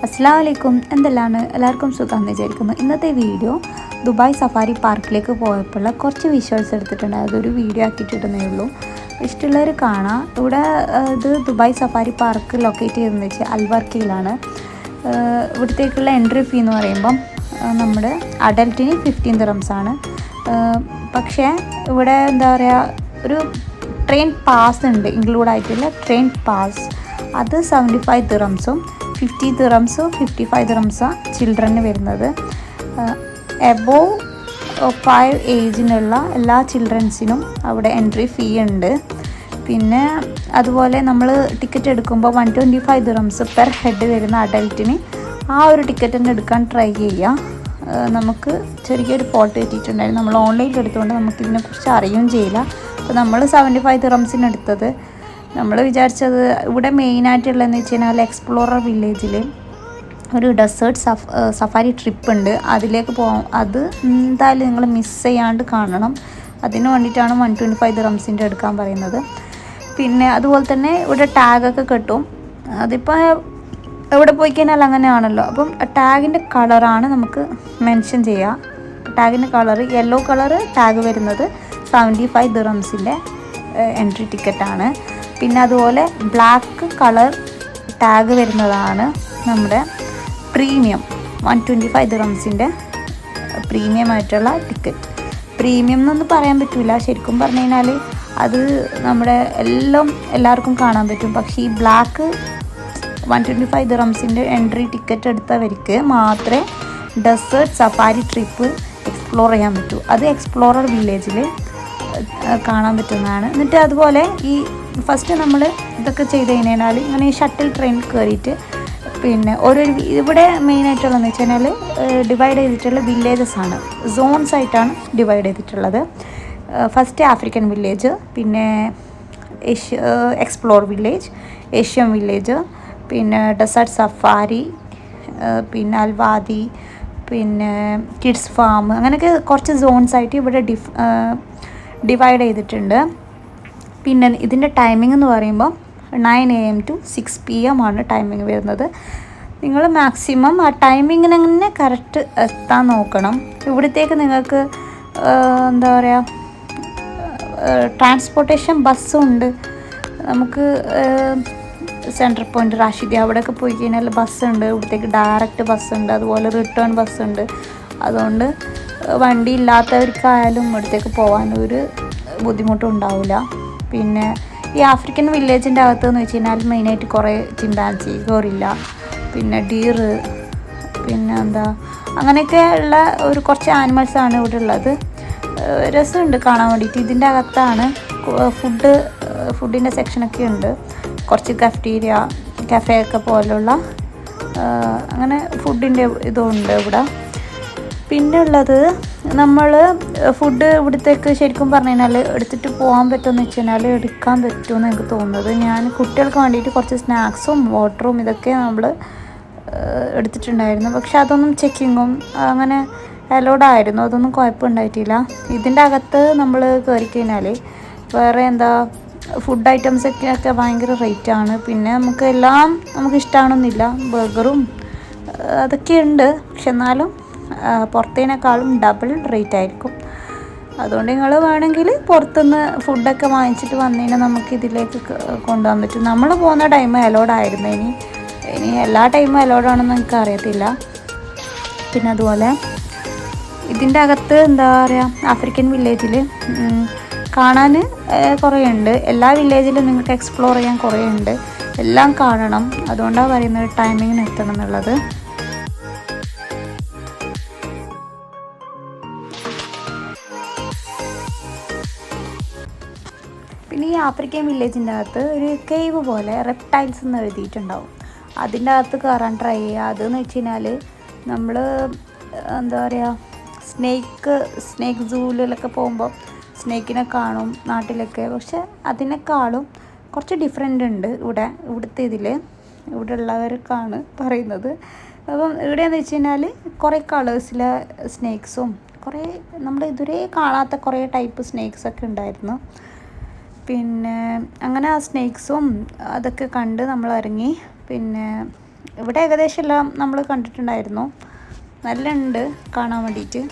അസ്സലാമു അലൈക്കും. എന്തെല്ലാണ് എല്ലാവർക്കും സുഖമെന്ന് വിചാരിക്കുന്നു. ഇന്നത്തെ വീഡിയോ ദുബായ് സഫാരി പാർക്കിലേക്ക് പോയപ്പോൾ കുറച്ച് വിഷ്വൽസ് എടുത്തിട്ടുണ്ട്. അതൊരു വീഡിയോ ആക്കിയിട്ടിട്ടേ ഉള്ളൂ. ഇഷ്ടമുള്ളവർ കാണാം. ഇവിടെ ഇത് ദുബായ് സഫാരി പാർക്ക് ലൊക്കേറ്റ് ചെയ്തതെന്ന് വെച്ചാൽ അൽവർക്കയിലാണ്. ഇവിടത്തേക്കുള്ള എൻട്രി ഫീ എന്ന് പറയുമ്പം നമ്മുടെ അഡൽട്ടിന് 15 ദിറംസാണ്. പക്ഷേ ഇവിടെ എന്താ പറയുക, ഒരു ട്രെയിൻ പാസ് ഉണ്ട്, ഇൻക്ലൂഡ് ആയിട്ടുള്ള ട്രെയിൻ പാസ്. അത് 75 ദിറംസും 50 ദിറംസും 55 ദിറംസാണ് ചിൽഡ്രന് വരുന്നത്. എബോവ് 5 ഏജിനുള്ള എല്ലാ ചിൽഡ്രൻസിനും അവിടെ എൻട്രി ഫീ ഉണ്ട്. പിന്നെ അതുപോലെ നമ്മൾ ടിക്കറ്റ് എടുക്കുമ്പോൾ 125 ദിറംസ് പെർ ഹെഡ് വരുന്ന അഡൽട്ടിന് ആ ഒരു ടിക്കറ്റ് തന്നെ എടുക്കാൻ ട്രൈ ചെയ്യുക. നമുക്ക് ചെറിയൊരു ഫോൾട്ട് കിട്ടിയിട്ടുണ്ടായിരുന്നു. നമ്മൾ ഓൺലൈനിൽ എടുത്തുകൊണ്ട് നമുക്കിതിനെക്കുറിച്ച് അറിയുകയും ചെയ്യില്ല. അപ്പോൾ നമ്മൾ 75 ദിറംസിന് എടുത്തത്. നമ്മൾ വിചാരിച്ചത് ഇവിടെ മെയിനായിട്ടുള്ളതെന്ന് വെച്ച് കഴിഞ്ഞാൽ എക്സ്പ്ലോറർ വില്ലേജിൽ ഒരു ഡെസേർട്ട് സഫാരി ട്രിപ്പ് ഉണ്ട്. അതിലേക്ക് പോകാം. അത് എന്തായാലും നിങ്ങൾ മിസ് ചെയ്യാണ്ട് കാണണം. അതിന് വേണ്ടിയിട്ടാണ് 125 ദിറംസിൻ്റെ എടുക്കാൻ പറയുന്നത്. പിന്നെ അതുപോലെ തന്നെ ഇവിടെ ടാഗൊക്കെ കിട്ടും. അതിപ്പോൾ എവിടെ പോയി കഴിഞ്ഞാൽ അങ്ങനെയാണല്ലോ. അപ്പം ടാഗിൻ്റെ കളറാണ് നമുക്ക് മെൻഷൻ ചെയ്യുക. ടാഗിൻ്റെ കളർ യെല്ലോ കളറ് ടാഗ് വരുന്നത് 75 ദിറംസിൻ്റെ എൻട്രി ടിക്കറ്റാണ്. പിന്നെ അതുപോലെ ബ്ലാക്ക് കളർ ടാഗ് വരുന്നതാണ് നമ്മുടെ പ്രീമിയം 125 ദിറംസിൻ്റെ പ്രീമിയം ആയിട്ടുള്ള ടിക്കറ്റ്. പ്രീമിയം എന്നൊന്നും പറയാൻ പറ്റില്ല. ശരിക്കും പറഞ്ഞു കഴിഞ്ഞാൽ അത് നമ്മുടെ എല്ലാവർക്കും കാണാൻ പറ്റും. പക്ഷേ ഈ ബ്ലാക്ക് 125 ദിറംസിൻ്റെ എൻട്രി ടിക്കറ്റ് എടുത്തവർക്ക് മാത്രമേ ഡെസേർട്ട് സഫാരി ട്രിപ്പ് എക്സ്പ്ലോർ ചെയ്യാൻ പറ്റൂ. അത് എക്സ്പ്ലോറർ വില്ലേജിൽ കാണാൻ പറ്റുന്നതാണ്. എന്നിട്ട് അതുപോലെ ഈ ഫസ്റ്റ് നമ്മൾ ഇതൊക്കെ ചെയ്ത് കഴിഞ്ഞാൽ ഇങ്ങനെ ഈ ഷട്ടിൽ ട്രെയിൻ കയറിയിട്ട് പിന്നെ ഇവിടെ മെയിനായിട്ടുള്ളതെന്ന് വെച്ച് കഴിഞ്ഞാൽ ഡിവൈഡ് ചെയ്തിട്ടുള്ള വില്ലേജസ് ആണ്. സോൺസ് ആയിട്ടാണ് ഡിവൈഡ് ചെയ്തിട്ടുള്ളത്. ഫസ്റ്റ് ആഫ്രിക്കൻ വില്ലേജ്, പിന്നെ എക്സ്പ്ലോർ വില്ലേജ്, ഏഷ്യൻ വില്ലേജ്, പിന്നെ ഡെസേർട്ട് സഫാരി, പിന്നെ അൽവാദി, പിന്നെ കിഡ്സ് ഫാം, അങ്ങനെയൊക്കെ കുറച്ച് സോൺസ് ആയിട്ട് ഇവിടെ ഡിവൈഡ് ചെയ്തിട്ടുണ്ട്. പിന്നെ ഇതിൻ്റെ ടൈമിംഗ് എന്ന് പറയുമ്പോൾ 9 AM to 6 PM ആണ് ടൈമിംഗ് വരുന്നത്. നിങ്ങൾ മാക്സിമം ആ ടൈമിങ്ങിന് തന്നെ കറക്റ്റ് എത്താൻ നോക്കണം. ഇവിടത്തേക്ക് നിങ്ങൾക്ക് എന്താ പറയുക, ട്രാൻസ്പോർട്ടേഷൻ ബസ്സുണ്ട്. നമുക്ക് സെൻട്രൽ പോയിൻറ്റ് റാഷിദി അവിടെയൊക്കെ പോയി കഴിഞ്ഞാൽ ബസ്സുണ്ട്. ഇവിടത്തേക്ക് ഡയറക്റ്റ് ബസ്സുണ്ട്. അതുപോലെ റിട്ടേൺ ബസ്സുണ്ട്. അതുകൊണ്ട് വണ്ടി ഇല്ലാത്തവർക്കായാലും ഇവിടത്തേക്ക് പോകാനൊരു ബുദ്ധിമുട്ടും ഉണ്ടാവില്ല. പിന്നെ ഈ ആഫ്രിക്കൻ വില്ലേജിൻ്റെ അകത്ത് എന്ന് വെച്ച് കഴിഞ്ഞാൽ മെയിനായിട്ട് കുറേ ചിമ്പാൻസി, ഗോറില്ല, പിന്നെ ഡീറ്, പിന്നെ അങ്ങനെയൊക്കെ ഉള്ള ഒരു കുറച്ച് ആനിമൽസാണ് ഇവിടെ ഉള്ളത്. രസമുണ്ട് കാണാൻ വേണ്ടിയിട്ട്. ഇതിൻ്റെ അകത്താണ് ഫുഡിൻ്റെ സെക്ഷനൊക്കെ ഉണ്ട്. കുറച്ച് കഫ്റ്റീരിയ, കഫേ പോലുള്ള അങ്ങനെ ഫുഡിൻ്റെ ഇതുണ്ട് ഇവിടെ. പിന്നെ ഉള്ളത് നമ്മൾ ഫുഡ് ഇവിടത്തേക്ക് ശരിക്കും പറഞ്ഞു കഴിഞ്ഞാൽ എടുത്തിട്ട് പോകാൻ പറ്റുമെന്ന് വെച്ച് കഴിഞ്ഞാൽ എടുക്കാൻ പറ്റുമെന്ന് എനിക്ക് തോന്നുന്നത്. ഞാൻ കുട്ടികൾക്ക് വേണ്ടിയിട്ട് കുറച്ച് സ്നാക്സും വാട്ടറും ഇതൊക്കെ നമ്മൾ എടുത്തിട്ടുണ്ടായിരുന്നു. പക്ഷെ അതൊന്നും ചെക്കിങ്ങും അങ്ങനെ അലോഡായിരുന്നു. അതൊന്നും കുഴപ്പമുണ്ടായിട്ടില്ല. ഇതിൻ്റെ അകത്ത് നമ്മൾ കയറി കഴിഞ്ഞാൽ വേറെ ഫുഡ് ഐറ്റംസൊക്കെ ഭയങ്കര റേറ്റാണ്. പിന്നെ നമുക്ക് ഇഷ്ടമാണെന്നില്ല. ബർഗറും അതൊക്കെ ഉണ്ട്. പക്ഷെ എന്നാലും പുറത്തേനേക്കാളും ഡബിൾ റേറ്റ് ആയിരിക്കും. അതുകൊണ്ട് നിങ്ങൾ വേണമെങ്കിൽ പുറത്തുനിന്ന് ഫുഡൊക്കെ വാങ്ങിച്ചിട്ട് വന്നതിന് നമുക്ക് ഇതിലേക്ക് കൊണ്ടുപോകാൻ പറ്റും. നമ്മൾ പോകുന്ന ടൈം അലോഡായിരുന്നു. ഇനി എല്ലാ ടൈമും അലോഡാണെന്ന് എനിക്ക് അറിയത്തില്ല. പിന്നെ അതുപോലെ ഇതിൻ്റെ അകത്ത് എന്താ പറയുക, ആഫ്രിക്കൻ വില്ലേജിൽ കാണാൻ കുറേ ഉണ്ട്. എല്ലാ വില്ലേജിലും നിങ്ങൾക്ക് എക്സ്പ്ലോർ ചെയ്യാൻ കുറേ ഉണ്ട്. എല്ലാം കാണണം. അതുകൊണ്ടാണ് പറയുന്നത് ടൈമിങ്ങിന് എത്തണം എന്നുള്ളത്. പിന്നെ ഈ ആഫ്രിക്കൻ വില്ലേജിൻ്റെ അകത്ത് ഒരു കേവ് പോലെ റെപ്റ്റൈൽസ് എന്ന് എഴുതിയിട്ടുണ്ടാവും. അതിൻ്റെ അകത്ത് കയറാൻ ട്രൈ ചെയ്യുക. അതെന്ന് വെച്ച് കഴിഞ്ഞാൽ നമ്മൾ എന്താ പറയുക, സ്നേക്ക് സൂവിലൊക്കെ പോകുമ്പോൾ സ്നേക്കിനെ കാണും നാട്ടിലൊക്കെ. പക്ഷെ അതിനേക്കാളും കുറച്ച് ഡിഫറെൻ്റ് ഉണ്ട് ഇവിടുത്തെ ഇവിടെ ഉള്ളവർക്കാണ് പറയുന്നത്. അപ്പം ഇവിടെയെന്ന് വെച്ച് കഴിഞ്ഞാൽ കുറേ കളേഴ്സിലെ സ്നേക്സും കുറേ നമ്മൾ ഇതുവരെ കാണാത്ത കുറേ ടൈപ്പ് സ്നേക്സൊക്കെ ഉണ്ടായിരുന്നു. പിന്നെ അങ്ങനെ ആ സ്നേക്സും അതൊക്കെ കണ്ട് നമ്മൾ ഇറങ്ങി. പിന്നെ ഇവിടെ ഏകദേശം എല്ലാം നമ്മൾ കണ്ടിട്ടുണ്ടായിരുന്നു. നല്ല ഉണ്ട് കാണാൻ വേണ്ടിയിട്ട്.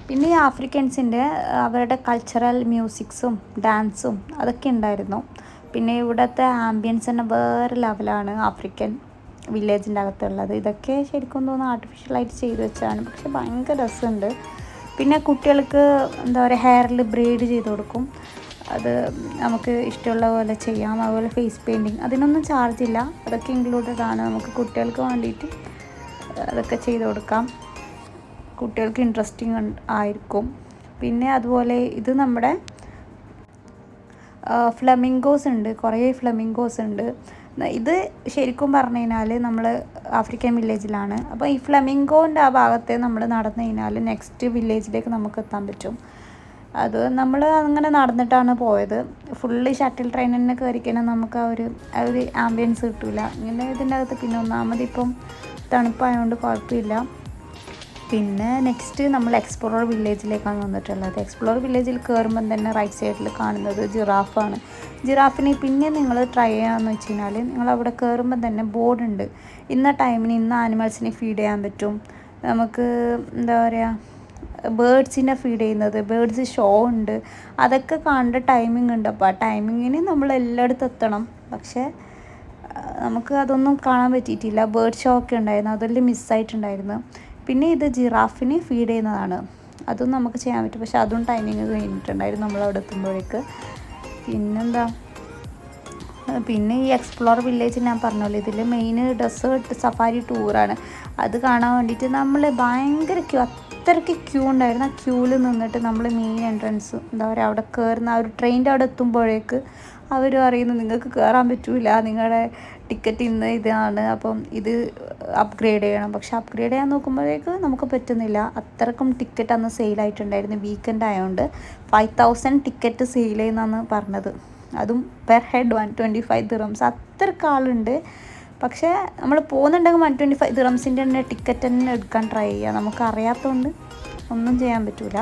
പിന്നെ ഈ ആഫ്രിക്കൻസിൻ്റെ അവരുടെ കൾച്ചറൽ മ്യൂസിക്സും ഡാൻസും അതൊക്കെ ഉണ്ടായിരുന്നു. പിന്നെ ഇവിടുത്തെ ആംബിയൻസ് തന്നെ വേറെ ലെവലാണ് ആഫ്രിക്കൻ വില്ലേജിൻ്റെ അകത്തുള്ളത്. ഇതൊക്കെ ശരിക്കും തോന്നുന്നു ആർട്ടിഫിഷ്യലായിട്ട് ചെയ്ത് വെച്ചാണ്, പക്ഷെ ഭയങ്കര രസമുണ്ട്. പിന്നെ കുട്ടികൾക്ക് എന്താ പറയുക, ഹെയറിൽ ബ്രെയ്ഡ് ചെയ്ത് കൊടുക്കും. അത് നമുക്ക് ഇഷ്ടമുള്ള പോലെ ചെയ്യാം. അതുപോലെ ഫേസ് പെയിൻറ്റിങ്, അതിനൊന്നും ചാർജില്ല, അതൊക്കെ ഇൻക്ലൂഡഡ് ആണ്. നമുക്ക് കുട്ടികൾക്ക് വേണ്ടിയിട്ട് അതൊക്കെ ചെയ്ത് കൊടുക്കാം. കുട്ടികൾക്ക് ഇൻട്രസ്റ്റിംഗ് ആയിരിക്കും. പിന്നെ അതുപോലെ ഇത് നമ്മുടെ ഫ്ലമിംഗോസ് ഉണ്ട്, കുറേ ഫ്ലമിംഗോസ് ഉണ്ട്. ഇത് ശരിക്കും പറഞ്ഞു കഴിഞ്ഞാൽ നമ്മൾ ആഫ്രിക്കൻ വില്ലേജിലാണ്. അപ്പോൾ ഈ ഫ്ലമിംഗോൻ്റെ ആ ഭാഗത്തെ നമ്മൾ നടന്നു കഴിഞ്ഞാൽ നെക്സ്റ്റ് വില്ലേജിലേക്ക് നമുക്ക് എത്താൻ പറ്റും. അത് നമ്മൾ അങ്ങനെ നടന്നിട്ടാണ് പോയത്. ഫുള്ള് ഷട്ടിൽ ട്രെയിൻ തന്നെ കയറിക്കഴിഞ്ഞാൽ നമുക്ക് ആ ഒരു ആംബിയൻസ് കിട്ടില്ല. ഇങ്ങനെ ഇതിൻ്റെ അകത്ത് പിന്നെ ഒന്നാമത് ഇപ്പം തണുപ്പായതുകൊണ്ട് കുഴപ്പമില്ല. പിന്നെ നെക്സ്റ്റ് നമ്മൾ എക്സ്പ്ലോറർ വില്ലേജിലേക്കാണ് വന്നിട്ടുള്ളത്. എക്സ്പ്ലോറർ വില്ലേജിൽ കയറുമ്പം തന്നെ റൈറ്റ് സൈഡിൽ കാണുന്നത് ജിറാഫാണ്. ജിറാഫിനെ പിന്നെ നിങ്ങൾ ട്രൈ ചെയ്യാമെന്ന് വെച്ച് കഴിഞ്ഞാൽ, നിങ്ങൾ അവിടെ കയറുമ്പം തന്നെ ബോർഡുണ്ട്, ഇന്ന ടൈമിന് ഇന്ന ആനിമൽസിനെ ഫീഡ് ചെയ്യാൻ പറ്റും. നമുക്ക് എന്താ പറയുക, ബേഡ്സിനെ ഫീഡ് ചെയ്യുന്നത്, ബേഡ്സ് ഷോ ഉണ്ട്, അതൊക്കെ കാണേണ്ട ടൈമിംഗ് ഉണ്ട്. അപ്പോൾ ആ ടൈമിങ്ങിന് നമ്മൾ എല്ലായിടത്തും എത്തണം. പക്ഷേ നമുക്ക് അതൊന്നും കാണാൻ പറ്റിയിട്ടില്ല. ബേർഡ് ഷോ ഒക്കെ ഉണ്ടായിരുന്നു, അതെല്ലാം മിസ്സായിട്ടുണ്ടായിരുന്നു. പിന്നെ ഇത് ജിറാഫിന് ഫീഡ് ചെയ്യുന്നതാണ്, അതും നമുക്ക് ചെയ്യാൻ പറ്റും. പക്ഷെ അതും ടൈമിങ് കഴിഞ്ഞിട്ടുണ്ടായിരുന്നു നമ്മളവിടെ എത്തുമ്പോഴേക്ക്. പിന്നെന്താ, പിന്നെ ഈ എക്സ്പ്ലോർ വില്ലേജ് ഞാൻ പറഞ്ഞല്ലോ, ഇതിൽ മെയിൻ ഡെസേർട്ട് സഫാരി ടൂറാണ്. അത് കാണാൻ വേണ്ടിയിട്ട് നമ്മൾ ഭയങ്കര അത്രയ്ക്ക് ക്യൂ ഉണ്ടായിരുന്നു. ആ ക്യൂവിൽ നിന്നിട്ട് നമ്മൾ മെയിൻ എൻട്രൻസ് എന്താ പറയുക, അവിടെ കയറുന്ന ആ ഒരു ട്രെയിനിൻ്റെ അവിടെ എത്തുമ്പോഴേക്ക് അവർ പറയുന്നു നിങ്ങൾക്ക് കയറാൻ പറ്റില്ല, നിങ്ങളുടെ ടിക്കറ്റ് ഇന്ന് ഇതാണ്, അപ്പം ഇത് അപ്ഗ്രേഡ് ചെയ്യണം. പക്ഷെ അപ്ഗ്രേഡ് ചെയ്യാൻ നോക്കുമ്പോഴേക്ക് നമുക്ക് പറ്റുന്നില്ല. അത്രക്കും ടിക്കറ്റ് അന്ന് സെയിലായിട്ടുണ്ടായിരുന്നു. വീക്കെൻഡ് ആയതുകൊണ്ട് 5000 ടിക്കറ്റ് സെയിൽ ചെയ്യുന്നതെന്ന് പറഞ്ഞത്. അതും പെർ ഹെഡ് 125 ദിറംസ്. അത്രയ്ക്ക് ആളുണ്ട്. പക്ഷേ നമ്മൾ പോകുന്നുണ്ടെങ്കിൽ 125 ദിറംസിൻ്റെ തന്നെ ടിക്കറ്റ് തന്നെ എടുക്കാൻ ട്രൈ ചെയ്യുക. നമുക്ക് അറിയാത്തതുകൊണ്ട് ഒന്നും ചെയ്യാൻ പറ്റില്ല.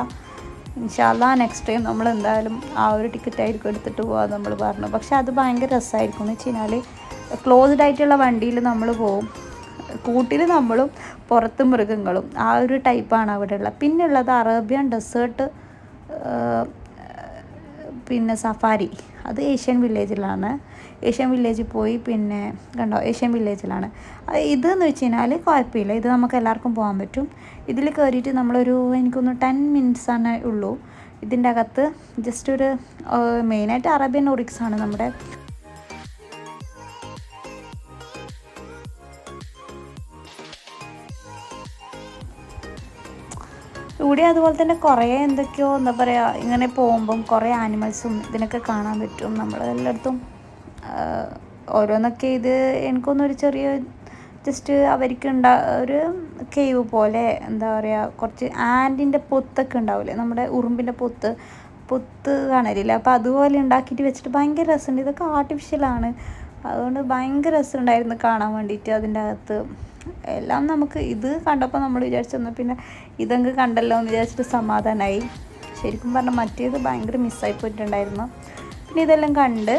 ഇൻഷാ അല്ലാഹ് നെക്സ്റ്റ് ടൈം നമ്മൾ എന്തായാലും ആ ഒരു ടിക്കറ്റായിരിക്കും എടുത്തിട്ട് പോകാൻ നമ്മൾ പറഞ്ഞു. പക്ഷേ അത് ഭയങ്കര രസമായിരിക്കും. എന്ന് വെച്ച് കഴിഞ്ഞാൽ ക്ലോസ്ഡ് ആയിട്ടുള്ള വണ്ടിയിൽ നമ്മൾ പോകും, കൂട്ടിൽ നമ്മളും പുറത്ത് മൃഗങ്ങളും, ആ ഒരു ടൈപ്പാണ് അവിടെ ഉള്ളത്. പിന്നെ ഉള്ളത് അറേബ്യൻ ഡെസേർട്ട് പിന്നെ സഫാരി, അത് ഏഷ്യൻ വില്ലേജിലാണ്. ഏഷ്യൻ വില്ലേജിൽ പോയി പിന്നെ കണ്ടോ, ഏഷ്യൻ വില്ലേജിലാണ്. ഇതെന്ന് വെച്ച് കഴിഞ്ഞാൽ കുഴപ്പമില്ല, ഇത് നമുക്ക് എല്ലാവർക്കും പോകാൻ പറ്റും. ഇതിൽ കയറിയിട്ട് നമ്മളൊരു എനിക്കൊന്ന് 10 മിനിറ്റ്സാണ് ഉള്ളൂ ഇതിൻ്റെ അകത്ത്. ജസ്റ്റ് ഒരു മെയിനായിട്ട് അറേബ്യൻ ഒറിക്സാണ് നമ്മുടെ. ഇവിടെ അതുപോലെ തന്നെ കുറേ എന്തൊക്കെയോ എന്താ പറയുക, ഇങ്ങനെ പോകുമ്പം കുറേ ആനിമൽസും ഇതിനൊക്കെ കാണാൻ പറ്റും. നമ്മൾ എല്ലായിടത്തും ഓരോന്നൊക്കെ ഇത് എനിക്കൊന്നൊരു ചെറിയ ജസ്റ്റ് അവർക്ക് ഒരു കേവ് പോലെ എന്താ പറയുക, കുറച്ച് ആൻറ്റിൻ്റെ പൊത്തൊക്കെ ഉണ്ടാവില്ലേ, നമ്മുടെ ഉറുമ്പിൻ്റെ പൊത്ത് കാണലില്ല, അപ്പോൾ അതുപോലെ ഉണ്ടാക്കിയിട്ട് വെച്ചിട്ട് ഭയങ്കര രസമുണ്ട്. ഇതൊക്കെ ആർട്ടിഫിഷ്യലാണ്, അതുകൊണ്ട് ഭയങ്കര രസമുണ്ടായിരുന്നു കാണാൻ വേണ്ടിയിട്ട്. അതിൻ്റെ അകത്ത് എല്ലാം നമുക്ക് ഇത് കണ്ടപ്പോൾ നമ്മൾ വിചാരിച്ചെന്നാൽ പിന്നെ ഇതങ്ങ് കണ്ടല്ലോ എന്ന് വിചാരിച്ചിട്ട് സമാധാനമായി. ശരിക്കും പറഞ്ഞാൽ മറ്റേത് ഭയങ്കര മിസ്സായി പോയിട്ടുണ്ടായിരുന്നു. പിന്നെ ഇതെല്ലാം കണ്ട്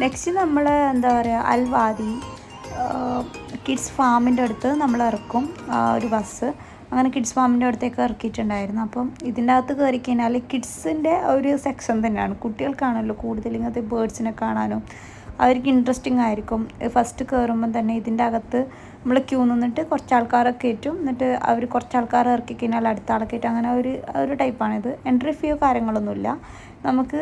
നെക്സ്റ്റ് നമ്മൾ എന്താ പറയുക അൽവാദി കിഡ്സ് ഫാമിൻ്റെ അടുത്ത് നമ്മൾ ഇറക്കും ഒരു ബസ്. അങ്ങനെ കിഡ്സ് ഫാമിൻ്റെ അടുത്തേക്ക് ഇറക്കിയിട്ടുണ്ടായിരുന്നു. അപ്പം ഇതിൻ്റെ അകത്ത് കയറി കഴിഞ്ഞാൽ കിഡ്സിൻ്റെ ഒരു സെക്ഷൻ തന്നെയാണ്. കുട്ടികൾക്കാണല്ലോ കൂടുതൽ ഇങ്ങനത്തെ ബേർഡ്സിനെ കാണാനും അവർക്ക് ഇൻട്രസ്റ്റിംഗ് ആയിരിക്കും. ഫസ്റ്റ് കയറുമ്പം തന്നെ ഇതിൻ്റെ അകത്ത് നമ്മൾ ക്യൂ നിന്നിട്ട് കുറച്ച് ആൾക്കാരൊക്കെ കയറ്റും. എന്നിട്ട് അവർ കുറച്ച് ആൾക്കാരെ ഇറക്കി കഴിഞ്ഞാൽ അടുത്ത ആളെ കയറ്റും. അങ്ങനെ ഒരു ടൈപ്പാണിത്. എൻട്രി ഫീയോ കാര്യങ്ങളൊന്നുമില്ല. നമുക്ക്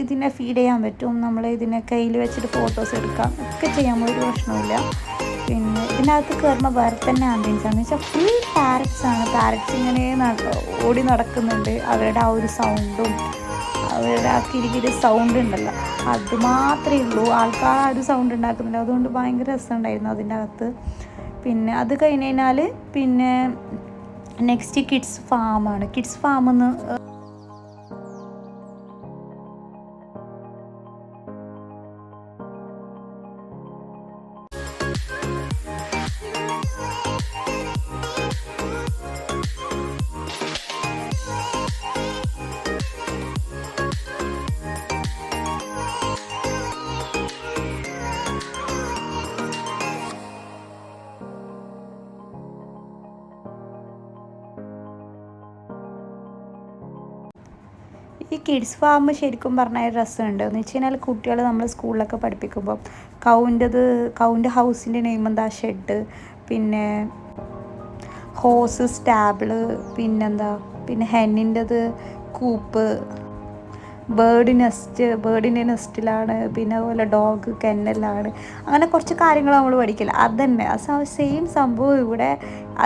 ഇതിനെ ഫീഡ് ചെയ്യാൻ പറ്റും. നമ്മൾ ഇതിനെ കയ്യിൽ വെച്ചിട്ട് ഫോട്ടോസ് എടുക്കാം, ഒക്കെ ചെയ്യാൻ ഒരു പ്രശ്നമില്ല. പിന്നെ ഇതിനകത്ത് കയറുമ്പോൾ വേറെ തന്നെ ആംബിയൻസ് ആണെന്ന് വെച്ചാൽ ഫുൾ പാരറ്റ്സാണ്. പാരറ്റ്സ് ഇങ്ങനെ ഓടി നടക്കുന്നുണ്ട്. അവരുടെ ആ ഒരു സൗണ്ടും അവരുടെ ആ കിരികിരി സൗണ്ട് ഉണ്ടല്ലോ, അത് മാത്രമേ ഉള്ളൂ. ആൾക്കാർ ആ ഒരു സൗണ്ട് ഉണ്ടാക്കുന്നില്ല. അതുകൊണ്ട് ഭയങ്കര രസമുണ്ടായിരുന്നു അതിൻ്റെ അകത്ത്. പിന്നെ അത് കഴിഞ്ഞ് കഴിഞ്ഞാൽ പിന്നെ നെക്സ്റ്റ് കിഡ്സ് ഫാമാണ്. കിഡ്സ് ഫാമെന്ന് ഈ കിഡ്സ് ഫാം ശരിക്കും പറഞ്ഞാൽ രസമുണ്ട്. എന്ന് വെച്ച് കഴിഞ്ഞാൽ കുട്ടികൾ നമ്മൾ സ്കൂളിലൊക്കെ പഠിപ്പിക്കുമ്പോൾ കൗൻ്റെ ഹൗസിൻ്റെ നെയിം എന്താ ഷെഡ്, പിന്നെ ഹോസ് സ്റ്റാബിള്, പിന്നെ ഹെന്നിൻ്റെത് കൂപ്പ്, ബേർഡിൻ്റെ നെസ്റ്റിലാണ്, പിന്നെ അതുപോലെ ഡോഗ് കെന്നലാണ്. അങ്ങനെ കുറച്ച് കാര്യങ്ങൾ നമ്മൾ പഠിക്കില്ല. അതന്നെ സെയിം സംഭവം ഇവിടെ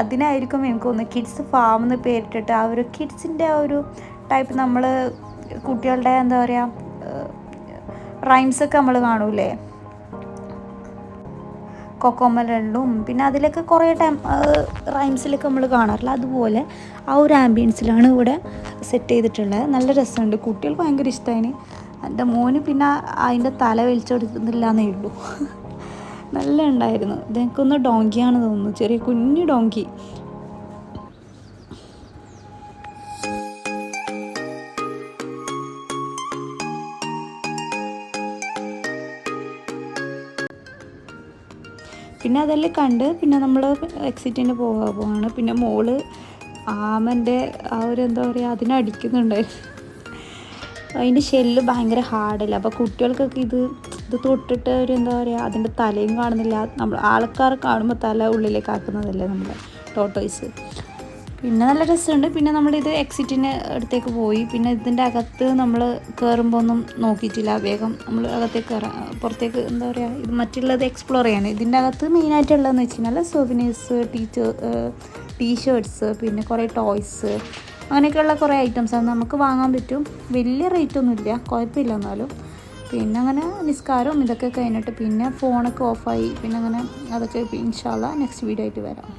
അതിനായിരിക്കും എനിക്ക് തോന്നുന്നു കിഡ്സ് ഫാം എന്ന് പേരിട്ടിട്ട്. ആ ഒരു കിഡ്സിൻ്റെ ആ ഒരു ടൈപ്പ് നമ്മൾ കുട്ടികളുടെ എന്താ പറയുക റൈംസൊക്കെ നമ്മൾ കാണൂലേ കൊക്കോമലും, പിന്നെ അതിലൊക്കെ കുറേ റൈംസിലൊക്കെ നമ്മൾ കാണാറില്ല. അതുപോലെ ആ ഒരു ആംബിയൻസിലാണ് ഇവിടെ സെറ്റ് ചെയ്തിട്ടുള്ളത്. നല്ല രസമുണ്ട്. കുട്ടികൾക്ക് ഭയങ്കര ഇഷ്ടമായി. എൻ്റെ മോന് പിന്നെ അതിൻ്റെ തല വലിച്ചെടുക്കുന്നില്ല എന്നേ ഉള്ളൂ. നല്ല ഉണ്ടായിരുന്നു. ഇതെനിക്കൊന്ന് ഡോങ്കിയാണെന്ന് തോന്നുന്നു, ചെറിയ കുഞ്ഞു ഡോങ്കി. പിന്നെ അതെല്ലാം കണ്ട് പിന്നെ നമ്മൾ എക്സിറ്റിന് പോവാണ്. പിന്നെ മോള് ആമൻ്റെ ആ ഒരു എന്താ പറയുക അതിനടിക്കുന്നുണ്ടായിരുന്നു. അതിൻ്റെ ഷെല്ല് ഭയങ്കര ഹാർഡല്ല. അപ്പോൾ കുട്ടികൾക്കൊക്കെ ഇത് തൊട്ടിട്ട് ഒരു എന്താ പറയുക അതിൻ്റെ തലയും കാണുന്നില്ല. നമ്മൾ ആൾക്കാർ കാണുമ്പോൾ തല ഉള്ളിലേക്ക് ആക്കുന്നതല്ലേ നമ്മുടെ ടോട്ടോയ്സ്. പിന്നെ നല്ല രസമുണ്ട്. പിന്നെ നമ്മളിത് എക്സിറ്റിന് അടുത്തേക്ക് പോയി. പിന്നെ ഇതിൻ്റെ അകത്ത് നമ്മൾ കയറുമ്പോൾ ഒന്നും നോക്കിയിട്ടില്ല. വേഗം നമ്മൾ അകത്തേക്ക് പുറത്തേക്ക് എന്താ പറയുക ഇത് മറ്റുള്ളത് എക്സ്പ്ലോർ ചെയ്യാൻ. ഇതിൻ്റെ അകത്ത് മെയിനായിട്ടുള്ളതെന്ന് വെച്ച് കഴിഞ്ഞാൽ സൊവനീഴ്സ്, ടീഷർട്ട്സ്, പിന്നെ കുറേ ടോയ്സ്, അങ്ങനെയൊക്കെയുള്ള കുറേ ഐറ്റംസാണ് നമുക്ക് വാങ്ങാൻ പറ്റും. വലിയ റേറ്റൊന്നുമില്ല, കുഴപ്പമില്ല എന്നാലും. പിന്നെ അങ്ങനെ നിസ്കാരവും ഇതൊക്കെ കഴിഞ്ഞിട്ട് പിന്നെ ഫോണൊക്കെ ഓഫായി. പിന്നെ അങ്ങനെ അതൊക്കെ ഇൻഷാ അല്ലാഹ് നെക്സ്റ്റ് വീഡിയോ ആയിട്ട് വരാം.